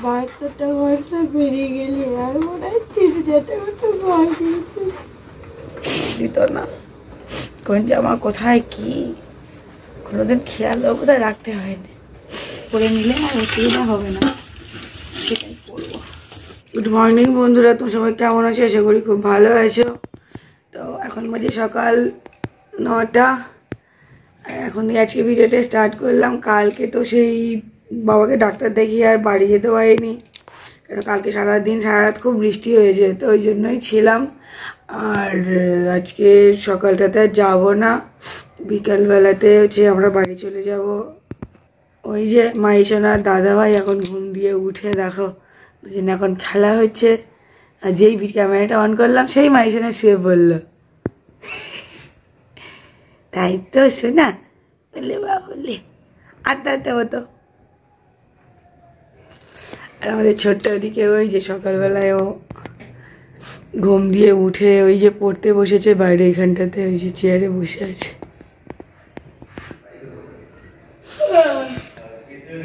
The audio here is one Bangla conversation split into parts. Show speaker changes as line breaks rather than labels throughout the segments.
72টা ঘন্টা বেরিয়ে গেলি আর মনে হয় 3-4টা ঘন্টা ভয় পেয়েছে দিত না কোন জামা কোথায় কি কোনোদিন খেয়ালও কোথায় রাখতে হয়নি পরে নিলে আর অসুবিধা হবে না সেটাই করবো। গুড মর্নিং বন্ধুরা, তুমি সবাই কেমন আছো? আশা করি খুব ভালো আছো। তো এখন বাজে সকাল 9টা। এখন আজকে ভিডিওটা স্টার্ট করলাম। কালকে তো সেই বাবাকে ডাক্তার দেখিয়ে আর বাড়ি যেতে পারিনি, কারণ কালকে সারাদিন সারা রাত খুব বৃষ্টি হয়েছে, তো ওই জন্যই ছিলাম। আর আজকে সকালটাতে আর যাবো না, বিকালবেলাতে হচ্ছে আমরা বাড়ি চলে যাব। ওই যে মাইশোনার দাদাভাই এখন ঘুম দিয়ে উঠে দেখো দুজন এখন খেলা হচ্ছে, আর যেই ক্যামেরাটা অন করলাম সেই মাইশোনা শুয়ে বললো তাই তো শোনা বললে বা বললে আড্ডা হতো। আর আমাদের ছোট্ট ওদিকে ওই যে সকালবেলায় ও ঘুম দিয়ে উঠে ওই যে পড়তে বসেছে বাইরে, এখানটাতে ওই যে চেয়ারে বসে আছে।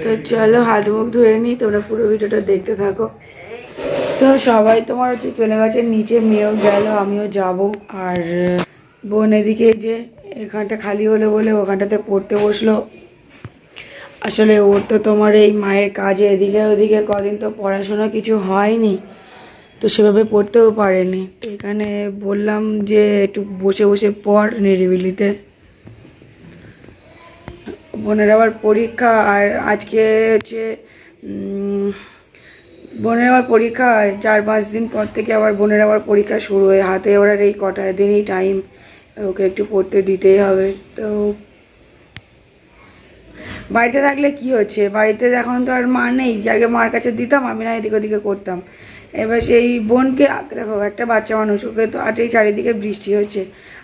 তো চলো হাত মুখ ধুয়ে নি, তোমরা পুরো ভিডিওটা দেখতে থাকো। তো সবাই তোমার হচ্ছে চলে গেছে নিচে, মেয়েও গেল, আমিও যাব। আর বোন এদিকে যে এখানটা খালি হলো বলে ওখানটাতে পড়তে বসলো। আসলে ওর তো তোমার এই মায়ের কাজে এদিকে ওদিকে কদিন তো পড়াশোনা কিছু হয়নি, তো সেভাবে পড়তেও পারেনি। তো এখানে বললাম যে একটু বসে বসে পড় নিরিবিলিতে। বোনের আবার পরীক্ষা, আর আজকে হচ্ছে বোনের আবার পরীক্ষা 4-5 দিন পর থেকে আবার বোনের আবার পরীক্ষা শুরু হয়। হাতে ওর এই কটা দিনই টাইম, ওকে একটু পড়তে দিতেই হবে। তো বাড়িতে থাকলে কি হচ্ছে, বাড়িতে এখন তো আর মা নেই, আগে মার কাছে দিতাম, আমি না এদিক ওদিকে করতাম। এবার সেই বোনকে দেখো, একটা বাচ্চা মানুষ, ওকে তো আর এই চারিদিকে বৃষ্টি হচ্ছে,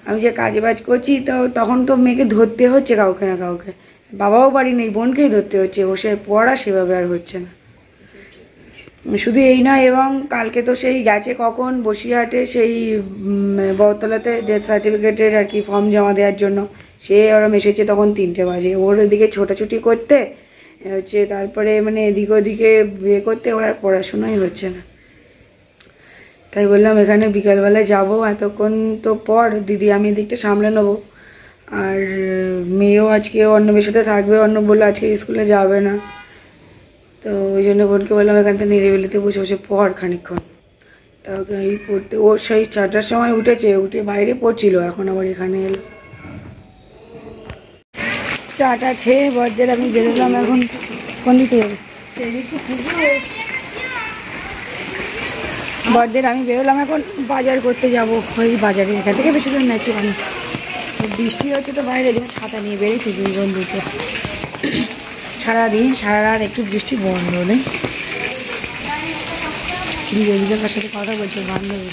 আমি যে কাজে বাজ করছি, তো তখন তো মেয়েকে ধরতে হচ্ছে কাউকে না কাউকে, বাবাও বাড়ি নেই, বোনকেই ধরতে হচ্ছে, বসে পড়া সেভাবে আর হচ্ছে না। শুধু এই নয়, এবং কালকে তো সেই গেছে কখন বসিরহাটে সেই বহতলাতে ডেথ সার্টিফিকেটের আর কি ফর্ম জমা দেওয়ার জন্য, সে ওরা এসেছে তখন 3টে বাজে। ওর ওদিকে ছোটাছুটি করতে হচ্ছে, তারপরে মানে এদিক ওদিকে বিয়ে করতে ওর আর পড়াশোনাই হচ্ছে না। তাই বললাম এখানে বিকালবেলায় যাব, এতক্ষণ তো পর দিদি আমি এদিকটা সামলে নেবো। আর মেয়েও আজকে অন্নবের সাথে থাকবে, অন্য বললো আজকে স্কুলে যাবে না, তো ওই জন্য বোনকে বললাম এখান থেকে নিরিবিলিতে বসে বসে পড় খানিকক্ষণ। তা ওকে এই পড়তে, ও সেই 4টার সময় উঠেছে, উঠে বাইরে পড়ছিল, এখন আবার এখানে এলো। চাটা খেয়ে বজ্রের আমি বেরোলাম এখন কোন দিকে বজ্রের আমি বেরোলাম এখন বাজার করতে যাব। ওই বাজারে এখান থেকে বেশি দূর না, একটুখানি। বৃষ্টি হচ্ছে তো বাইরে, দিন ছাতা নিয়ে বেরিয়েছি দুই বন্ধুতে। সারাদিন সারা রাত একটু বৃষ্টি বন্ধ নেই। দিদির সাথে কথা বলছে বান্ধবী,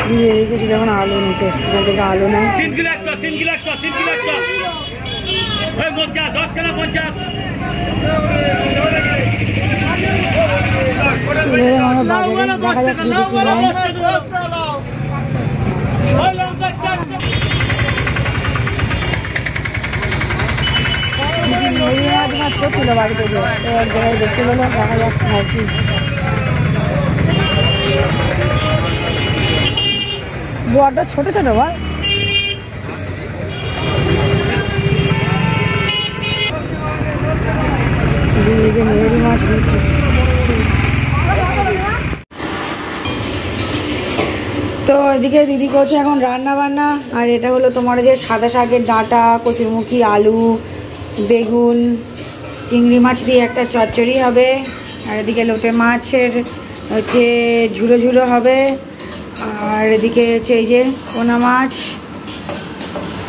দিদি এদিকে যখন আলু নিতে, আলু নেয় দেখা যাক দিদি কি নেয়। ছিল বাড়িতে দেখতে পেলো, দেখা যাচ্ছে আর কি। বড়টা ছোট ছোট ভাই, মেয়েরি মাছ নিচ্ছি। তো এদিকে দিদি করছে এখন রান্না বান্না। আর এটা হলো তোমার যে সাদা শাকের ডাঁটা, কচুরমুখী, আলু, বেগুন, চিংড়ি মাছ দিয়ে একটা চচ্চড়ি হবে। আর এদিকে লোটে মাছের হচ্ছে ঝুড়ো ঝুড়ো হবে। আর এদিকে হচ্ছে এই যে পোনা মাছ,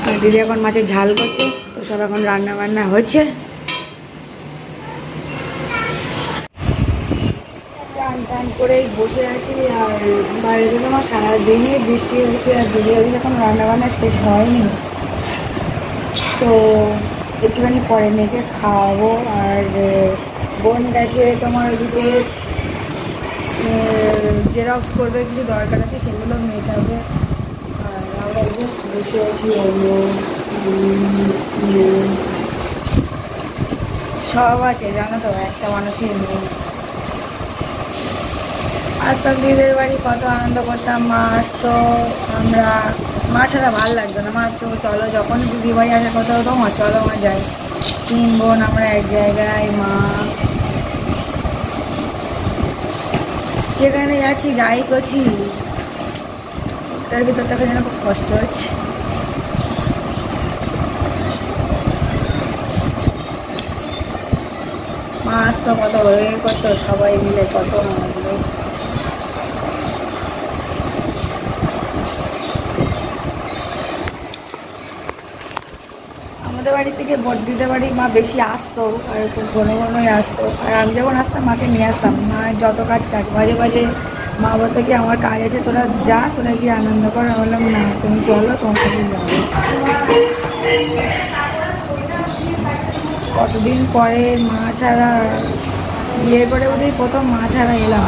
আর দিদি এখন মাছের ঝাল করছে। তো সব এখন রান্না বান্না হচ্ছে। টান টান করেই বসে আছি। আর বাইরে থেকে আমার সারাদিনই বৃষ্টি হচ্ছে, আর দিদি এখন রান্না বান্না শেষ হয়নি, তো একটুখানি পরে মেয়েকে খাওয়াবো। আর বোন গেছে তোমার ওদিকে জেরক্স করবে, কিছু দরকার আছে সেগুলো মেটাবে। আর আমরা বসে আছি সব আছে জানো তো, একটা মানুষই নেই। আসতাম দিদিদের বাড়ি, কত আনন্দ করতাম। মা আসতো, আমরা মা ছাড়া ভালো লাগতো না। মা তো চলো, যখন দিদি বাড়ি আসার কথা হতো মা চলো মা যাই। 3 বোন আমরা এক জায়গায়, মা যেখানে যাচ্ছি যাই করছি তার ভিতরটাকে যেন খুব কষ্ট হচ্ছে। মা আসতো, কত করতো সবাই মিলে, কত আনন্দ। আমাদের বাড়ি থেকে বড়দিদের বাড়ি মা বেশি আসতো, আর খুব ঘন ঘনই আসতো। আর আমি যখন আসতাম মাকে নিয়ে আসতাম। মা যত কাজ থাক মাঝে মাঝে মা বলতো কি আমার কাজ আছে, তোরা যা, তোরা গিয়ে আনন্দ কর। আমি বললাম না, তুমি চলো, তোমার সাথে যাবো। কতদিন পরে মা ছাড়া, বিয়ে করে বোধহয় প্রথম মা ছাড়া এলাম।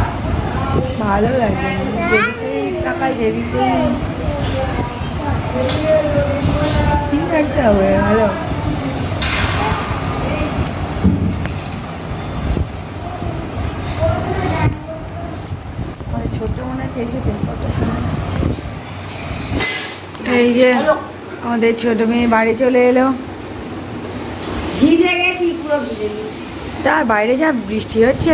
ভালো লাগে, যেদিকেই তাকাই সেদিকেই ঠিক একটা হয়ে গেল। ছোট মনে হচ্ছে এসেছে কত সময়। এই যে আমাদের ছোট মেয়ে বাড়ি চলে এলো।
ভিজে গেছি, পুরো ভিজে গেছি।
তার বাইরে যা বৃষ্টি হচ্ছে,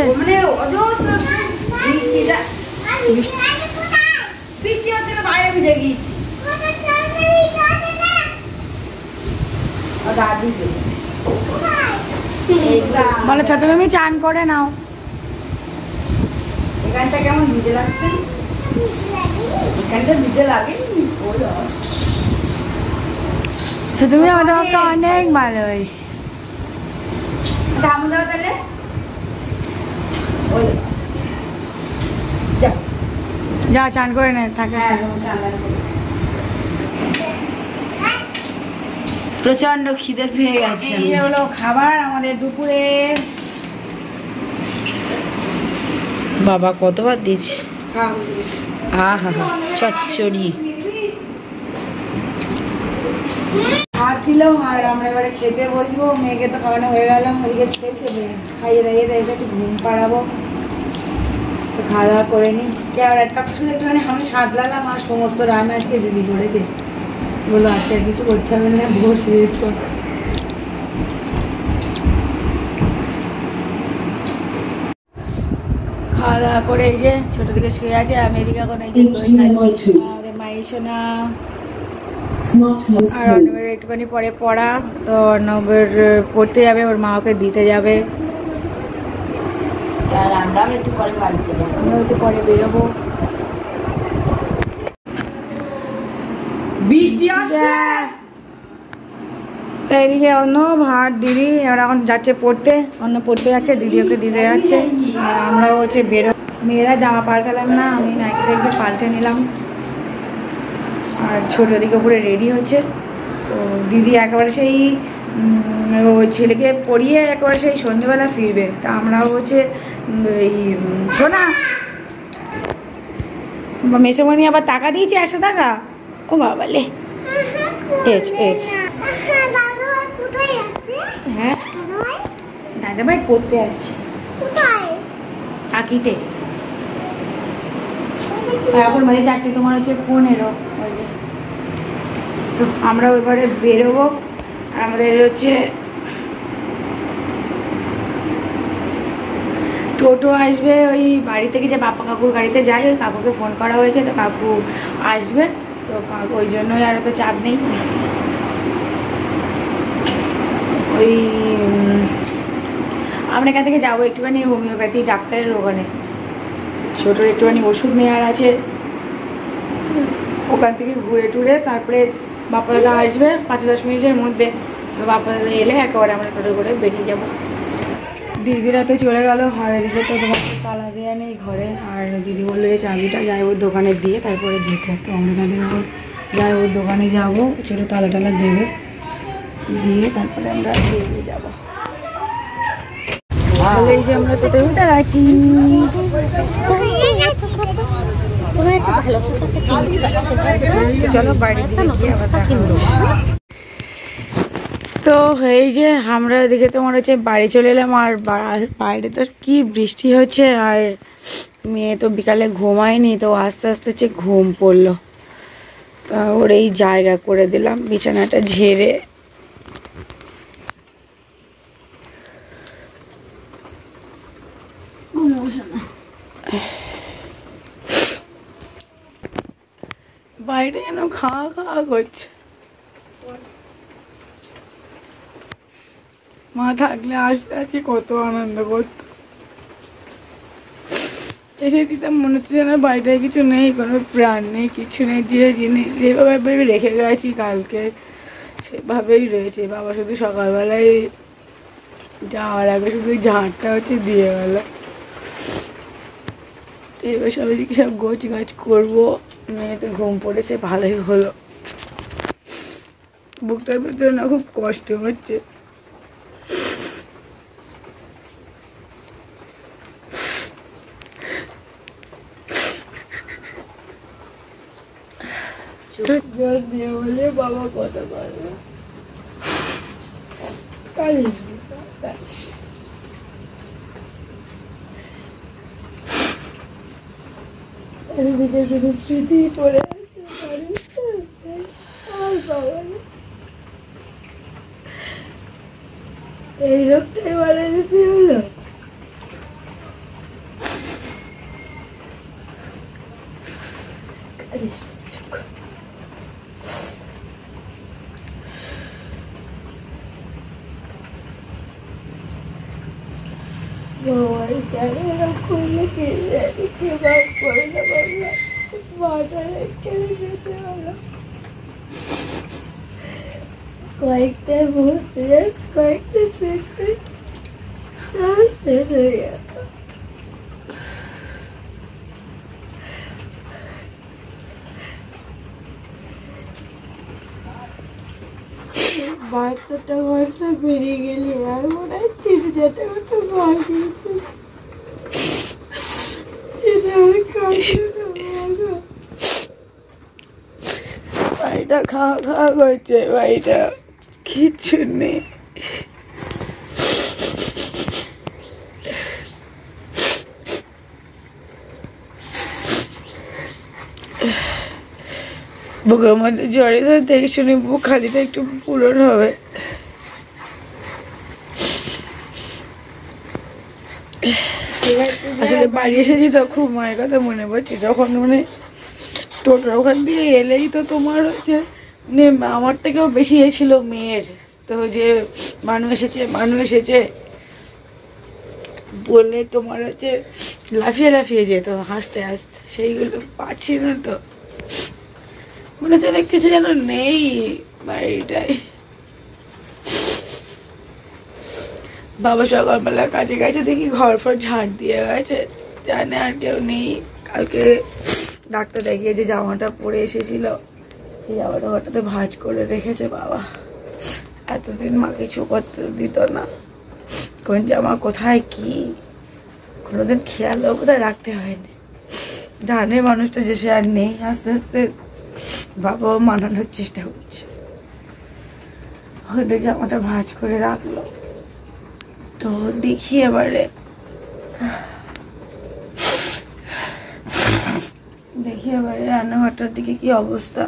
বৃষ্টি হচ্ছে না, বাইরে ভিজে গিয়েছি।
বলো ছোট মেয়ে চান করে নাও।
এখানটা কেমন ভিজে লাগছে? এখানটা ভিজে লাগে।
ছোট মেয়ে আমাদের বাবা অনেক ভালোবাসে।
দামু দাও তাহলে।
যা চান করে নে, থাকে।
প্রচন্ড খিদে পেয়ে গেছে।
এই হলো খাবার আমাদের দুপুরের।
বাবা কতবার দিচ্ছিস?
খাওয়া বসে বসে।
আহা হা, চচ্চড়ি।
ভাত দিলাম আর আমরা এবারে খেতে বসবো। মেয়েকে তো খাওয়ানো হয়ে গেল, ওদিকে খেয়েছে, খাইয়ে দাইয়ে দেয়, একটু ঘুম পাড়াবো। তো খাওয়া দাওয়া করে নিই। আর একটা শুধু একটুখানি আমি সাদলালাম, আর সমস্ত রান্না আজকে দিদি করেছে। বলো আজকে আর কিছু করতে হবে না, বসে রেস্ট কর। খাওয়া দাওয়া করে এই যে ছোট দিকে শুয়ে আছে, আমি এদিকে এখন এই যে আমাদের মায়ের সোনা। আর অর্ণবের একটুখানি পরে পড়া, তো অর্ণবের পড়তে যাবে, ওর মা ওকে দিতে যাবে। আমরা একটু পরে বেরোবো।
বৃষ্টি আসছে।
তাই এদিকে অন্য ভাত দিদি আর এখন যাচ্ছে পড়তে, অন্য পড়তে যাচ্ছে, দিদি ওকে দিতে যাচ্ছে। আর আমরাও হচ্ছে বেরো। মেয়েরা জামা পাল্টালাম না, আমি নাইটিটা এসে পাল্টে নিলাম। আর ছোট দিকে উপরে রেডি হচ্ছে। তো দিদি একেবারে সেই ওই ছেলেকে পড়িয়ে একেবারে সেই সন্ধ্যেবেলা ফিরবে। তা আমরাও হচ্ছে এই শোনা মেসোমণি আবার টাকা দিয়েছে 100 টাকা। ও বাবা লে, হ্যাঁ দাদা ভাই করতে যাচ্ছে চাকিতে। এখন বাজে 4টে, তোমার হচ্ছে 15 বাজে। তো আমরা এবারে বেরোবো। আর আমাদের হচ্ছে টোটো আসবে ওই বাড়ি থেকে, যে বাপ্পা কাকুর গাড়িতে যাই, ওই কাকুকে ফোন করা হয়েছে, তো কাকু আসবে। তো কাকু ওই জন্যই আর তো চাপ নেই। ওই আমরা এখান থেকে যাবো একটুখানি হোমিওপ্যাথি ডাক্তারের ওখানে, ছোটোর একটুখানি ওষুধ নেওয়ার আছে। ওখান থেকে ঘুরে টুরে তারপরে বাপ্পা দাদা আসবে 5-10 মিনিটের মধ্যে। তো বাপ্পা দাদা এলে একেবারে আমরা টোটো করে বেরিয়ে যাবো। দিদিরা তো চলে গেল, আর এদিকে তো তোমার তালা দেওয়া নেই ঘরে। আর দিদি বললো যে চাবিটা যাই ওর দোকানে দিয়ে তারপরে যেতে। তো আমরা তাদের যাই ওর দোকানে যাবো, ছোটো তালা টালা দেবে, দিয়ে তারপরে আমরা বেরিয়ে যাবো। এই যে আমরা টোটো উঠে গেছি। চলো বাড়ির দিকে গিয়ে আবার দেখা করবো। তো এই যে আমরা এদিকে তোমার হচ্ছে বাড়ি চলে এলাম, আর বাইরে তো কি বৃষ্টি হচ্ছে, আর মেয়ে তো বিকালে ঘুমায়নি, তো আস্তে আস্তে হচ্ছে ঘুম পড়লো। তা ওর এই জায়গা করে দিলাম বিছানাটা ঝেড়ে। বাইরে যেন খাওয়া খাওয়া করছে। মা থাকলে আসতে আছি কত আনন্দ করতো, এসে দিতাম মনে হচ্ছে যেন বাইরে কিছু নেই, কোনো প্রাণ নেই, কিছু নেই। যে জিনিস যেভাবে রেখে গেছি কালকে সেভাবেই রয়েছে। বাবা শুধু সকালবেলায় যাওয়ার আগে শুধু ঝাঁটটা হচ্ছে দিয়ে গেল। এবার সব এদিকে সব গোছ গাছ করবো। মেয়ে তো ঘুম পড়েছে, ভালোই হলো। বুকটার ভিতরে না খুব কষ্ট হচ্ছে। জল দিয়ে বলে বাবা কথা বলবে, কালিস চারিদিকে শুধু স্মৃতি পড়ে আছে। আর বাবা এই রোগটাই মারা যেতে হলো। করলে কে জানি কে বাদ করে না বাবা, মাটা রেখে যেতে হলো। কয়েকটা মুহূর্তে কয়েকটা সেকেন্ড শেষ হয়ে গেল। বাচ্চাটা বয়সটা বেরিয়ে গেলে আর মনে হয় 3-4টা মতো মার গেছে, সেটা আর বাড়িটা খাওয়া খাওয়া করছে, বাড়িটা কিচ্ছু নেই। বুকের মধ্যে জ্বরে ধরে দেখে শুনে বুক খালিটা একটু পূরণ হবে। আসলে বাড়ি এসেছি তো খুব মায়ের কথা মনে পড়ছে। যখন মানে টোটোর ওখান দিয়ে এলেই তো তোমার হচ্ছে আমার থেকেও বেশি এসেছিল মেয়ের, তো যে মানুষ এসেছে বললে তোমার হচ্ছে লাফিয়ে লাফিয়ে যেত হাসতে হাসতে, সেইগুলো পাচ্ছি না। তো মনে হচ্ছে অনেক কিছু যেন নেই বাড়িটায়। বাবা সকালবেলা কাজে গেছে, দেখি ঘর ফর ঝাড় দিয়ে গেছে, জানে আর কেউ নেই। কালকে ডাক্তার দেখিয়ে যে জামাটা পরে এসেছিল সেই জামাটা হঠাৎ ভাঁজ করে রেখেছে বাবা। এতদিন মা কিছু করতে দিত না, কোন জামা কোথায় কি কোনোদিন খেয়ালও কোথায় রাখতে হয়নি। জানে মানুষটা যে সে আর নেই। আস্তে আস্তে বাবাও মানানোর চেষ্টা করছে, হয়তো জামাটা ভাঁজ করে রাখলো। তো দেখি এবারে রান্নাঘরটার দিকে কি অবস্থা।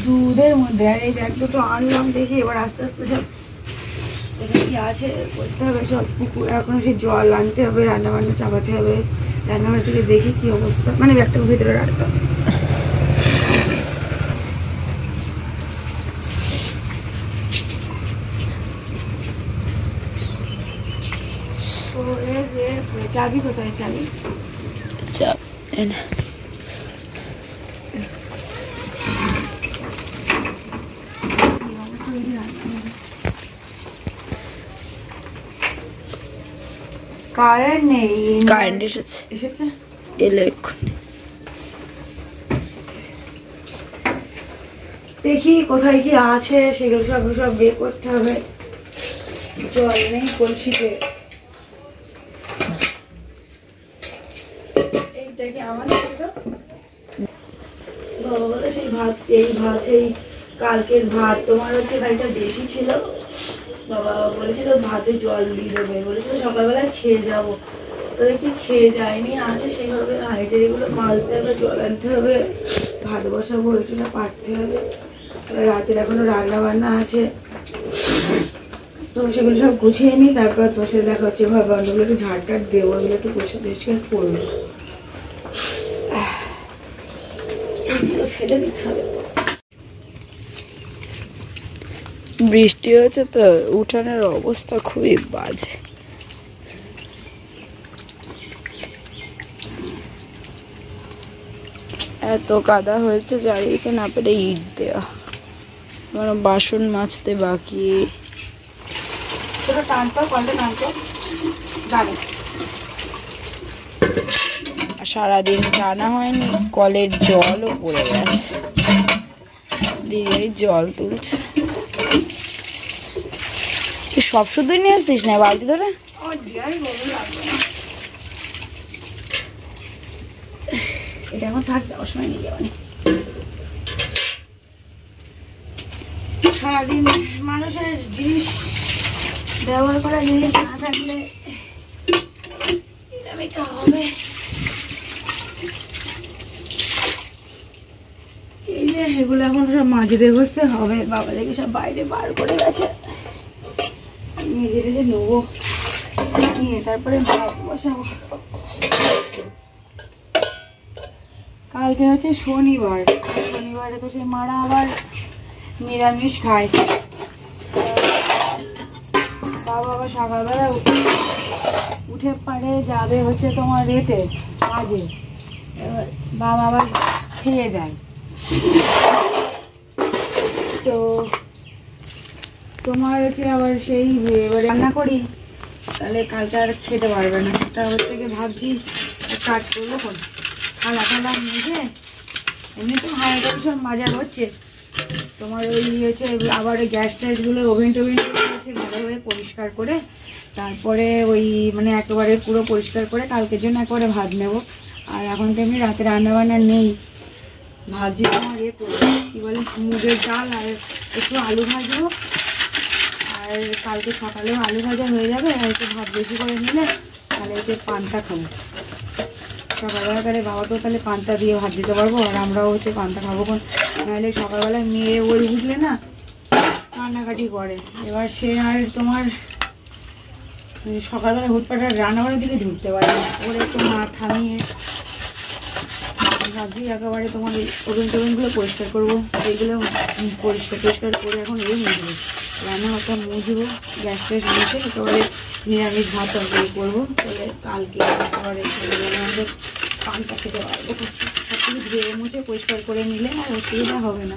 দুধের মধ্যে আর এই ব্যাগ দুটো আনলাম, দেখি এবার আস্তে আস্তে সব কি আছে করতে হবে। সব পুকুর এখনো সেই জল আনতে হবে, রান্না বান্না চাপাতে হবে। রান্নাঘর থেকে দেখি কি অবস্থা, মানে ব্যাগটাকে ভিতরে রাখতে হবে। চাবি কোথায়? চাবি কারেন্ট নেই,
কারেন্ট এসেছে এলো এক্ষুনি।
দেখি কোথায় কি আছে সেগুলো সব বের করতে হবে। জল নেই কলসিতে। এইটা কি আমাদের? ভাত, এই ভাত সেই কালকের ভাত তোমার হচ্ছে খানিকটা বেশি ছিল, বাবা বলেছিল ভাতে জল দিয়ে দেবে, বলেছিল সকালবেলায় খেয়ে যাবো, তো দেখছি খেয়ে যায়নি, আছে সেইভাবে হাইটের এগুলো মাজতে হবে, জল আনতে হবে, ভাত বসাবো, ওইটা পাঠতে হবে, রাতের এখনো রান্না বান্না আছে, তো সেগুলো সব গুছিয়ে নিই, তারপর তোর সাথে দেখা হচ্ছে, ভাবো ওগুলো একটু ঝাড় টাড় দেবো, ওগুলো একটু পরিষ্কার করবো, এগুলো ফেলে দিতে হবে। বৃষ্টি হচ্ছে তো উঠানের অবস্থা খুবই বাজে। এত কাদা হয়েছে চারিদিকে, না পেরে ইট দেওয়া, মানে বাসন মাজতে বাকি। সারাদিন টানা হয়নি, কলের জলও পড়ে গেছে, দিয়ে জল তুলছে। তুই সব শুধু নিয়ে আসছিস না বালতি ধরে? এটা এখন থাক, যাওয়ার সময় নিয়ে যাবো। সারাদিন মানুষের জিনিস ব্যবহার করা জিনিস না থাকলে এটা হবে। এই যে এগুলো এখন সব মাঝে বসতে হবে, বাবা দেখে সব বাইরে বার করে গেছে, মেঝে টেঝে নেবো, নিয়ে তারপরে ভাত বসাবো। কালকে হচ্ছে শনিবার, শনিবারে তো সে মারা আবার নিরামিষ খায়, বাবা আবার সকালবেলা উঠে পারে যাবে হচ্ছে তোমার রেটে কাজে, এবার বাবা আবার খেয়ে যায়, তো তোমার হচ্ছে আবার সেই এবার রান্না করি, তাহলে কালকে আর খেতে পারবে না, তারপর থেকে ভাবছি কাজ করবো কোন থালা থালা মেজে, এমনি তো হাঁড়িটা সব মাজা হচ্ছে, তোমার ওই হচ্ছে আবার ওই গ্যাস ট্যাসগুলো ওভেন টোভেনগুলো হচ্ছে ভালোভাবে পরিষ্কার করে, তারপরে ওই মানে একেবারে পুরো পরিষ্কার করে কালকের জন্য একেবারে ভাত নেব। আর এখন তো এমনি রাতে রান্নাবান্না নেই, ভাজি তোমার করবো কী বলে মুগের ডাল আর একটু আলু ভাজবো, আর কালকে সকালেও আলু ভাজা হয়ে যাবে, আর একটু ভাত বেশি করে নিলে তাহলে হচ্ছে পান্তা খাবো সকালবেলা, তাহলে বাবা তো তাহলে পান্তা দিয়ে ভাত দিতে পারবো, আর আমরাও হচ্ছে পান্তা খাবো, নাহলে সকালবেলা মেয়ে ওই বুঝলে না কান্নাকাটি করে, এবার সে আর তোমার সকালবেলা হুটপাটার রান্নাবাড়ির দিকে ঢুকতে পারে না, ওর একটু মা থামিয়ে ভাবছি একেবারে তোমার ওভেন টোভেনগুলো পরিষ্কার করবো, এইগুলো পরিষ্কার করে এখন এই মুছবো, রান্নাঘরটা মুছবো, গ্যাস ট্যাস মুছে একেবারে নিরামিষ ভাত তরকারি করবো, তাহলে কালকে একেবারে আমাদের পান্তা খেতে পারবো, সব কিছু ধুয়ে মুছে পরিষ্কার করে নিলে আর অসুবিধা হবে না।